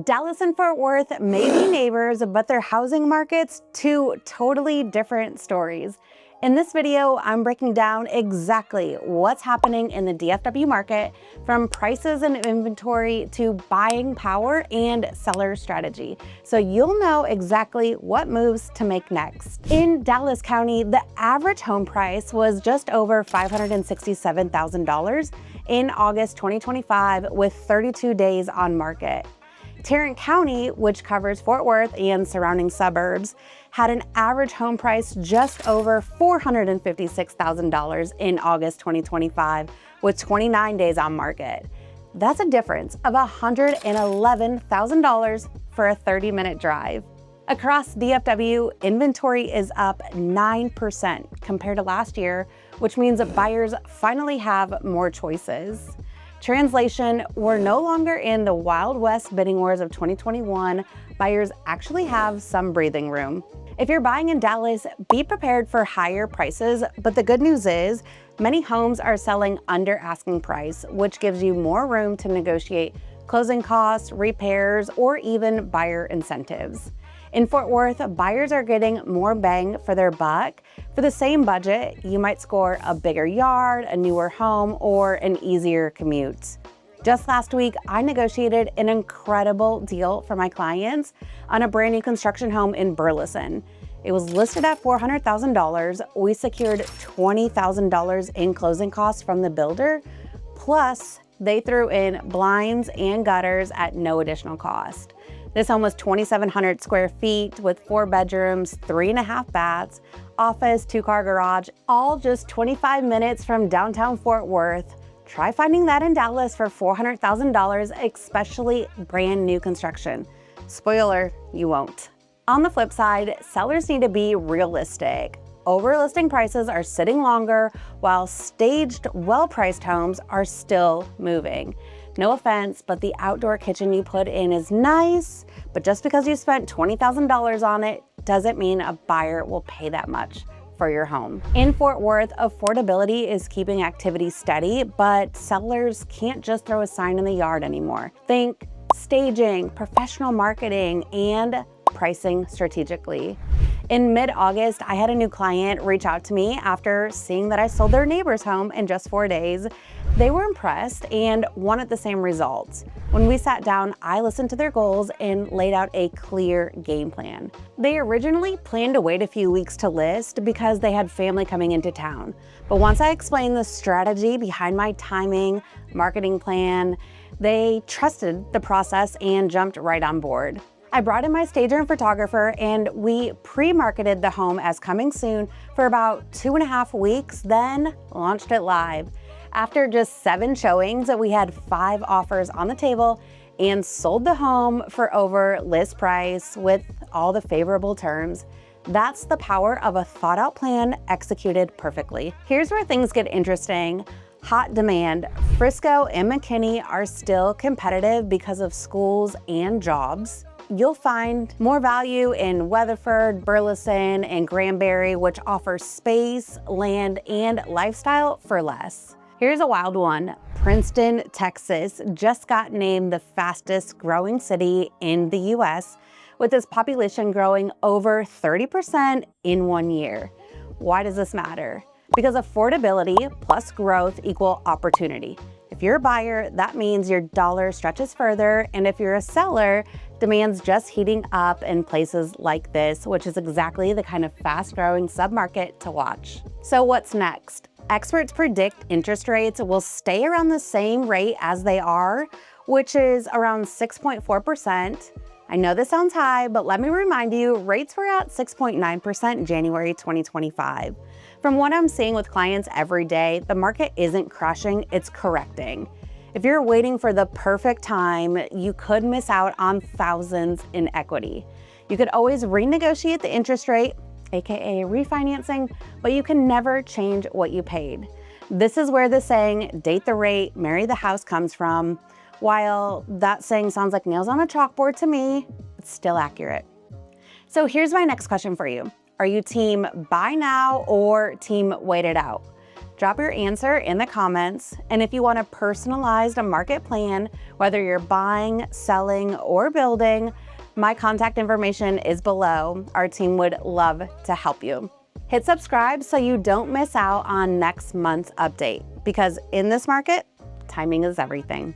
Dallas and Fort Worth may be neighbors, but their housing markets, two totally different stories. In this video, I'm breaking down exactly what's happening in the DFW market, from prices and inventory to buying power and seller strategy, so you'll know exactly what moves to make next. In Dallas County, the average home price was just over $567,000 in August 2025, with 32 days on market. Tarrant County, which covers Fort Worth and surrounding suburbs, had an average home price just over $456,000 in August 2025, with 29 days on market. That's a difference of $111,000 for a 30-minute drive. Across DFW, inventory is up 9% compared to last year, which means that buyers finally have more choices. Translation, we're no longer in the Wild West bidding wars of 2021. Buyers actually have some breathing room. If you're buying in Dallas, be prepared for higher prices, but the good news is many homes are selling under asking price, which gives you more room to negotiate closing costs, repairs, or even buyer incentives. In Fort Worth, buyers are getting more bang for their buck. For the same budget, you might score a bigger yard, a newer home, or an easier commute. Just last week, I negotiated an incredible deal for my clients on a brand new construction home in Burleson. It was listed at $400,000. We secured $20,000 in closing costs from the builder, plus they threw in blinds and gutters at no additional cost. This home was 2,700 square feet with 4 bedrooms, 3.5 baths, office, 2-car garage, all just 25 minutes from downtown Fort Worth. Try finding that in Dallas for $400,000, especially brand new construction. Spoiler, you won't. On the flip side, sellers need to be realistic. Over-listing prices are sitting longer, while staged, well-priced homes are still moving. No offense, but the outdoor kitchen you put in is nice, but just because you spent $20,000 on it doesn't mean a buyer will pay that much for your home. In Fort Worth, affordability is keeping activity steady, but sellers can't just throw a sign in the yard anymore. Think staging, professional marketing, and pricing strategically. In mid-August, I had a new client reach out to me after seeing that I sold their neighbor's home in just 4 days. They were impressed and wanted the same results. When we sat down, I listened to their goals and laid out a clear game plan. They originally planned to wait a few weeks to list because they had family coming into town. But once I explained the strategy behind my timing, marketing plan, they trusted the process and jumped right on board. I brought in my stager and photographer, and we pre-marketed the home as coming soon for about 2.5 weeks, then launched it live. After just 7 showings, we had 5 offers on the table and sold the home for over list price with all the favorable terms. That's the power of a thought-out plan executed perfectly. Here's where things get interesting. Hot demand. Frisco and McKinney are still competitive because of schools and jobs. You'll find more value in Weatherford, Burleson, and Granbury, which offer space, land, and lifestyle for less. Here's a wild one. Princeton, Texas just got named the fastest growing city in the US, with its population growing over 30% in 1 year. Why does this matter? Because affordability plus growth equal opportunity. If you're a buyer, that means your dollar stretches further, and if you're a seller, demand's just heating up in places like this, which is exactly the kind of fast-growing submarket to watch. So what's next? Experts predict interest rates will stay around the same rate as they are, which is around 6.4%. I know this sounds high, but let me remind you, rates were at 6.9% in January 2025. From what I'm seeing with clients every day, the market isn't crashing, it's correcting. If you're waiting for the perfect time, you could miss out on thousands in equity. You could always renegotiate the interest rate, aka refinancing, but you can never change what you paid. This is where the saying, date the rate, marry the house comes from. While that saying sounds like nails on a chalkboard to me, it's still accurate. So here's my next question for you. Are you team buy now or team wait it out? Drop your answer in the comments, and if you want a personalized market plan, whether you're buying, selling, or building, my contact information is below. Our team would love to help you. Hit subscribe so you don't miss out on next month's update, because in this market, timing is everything.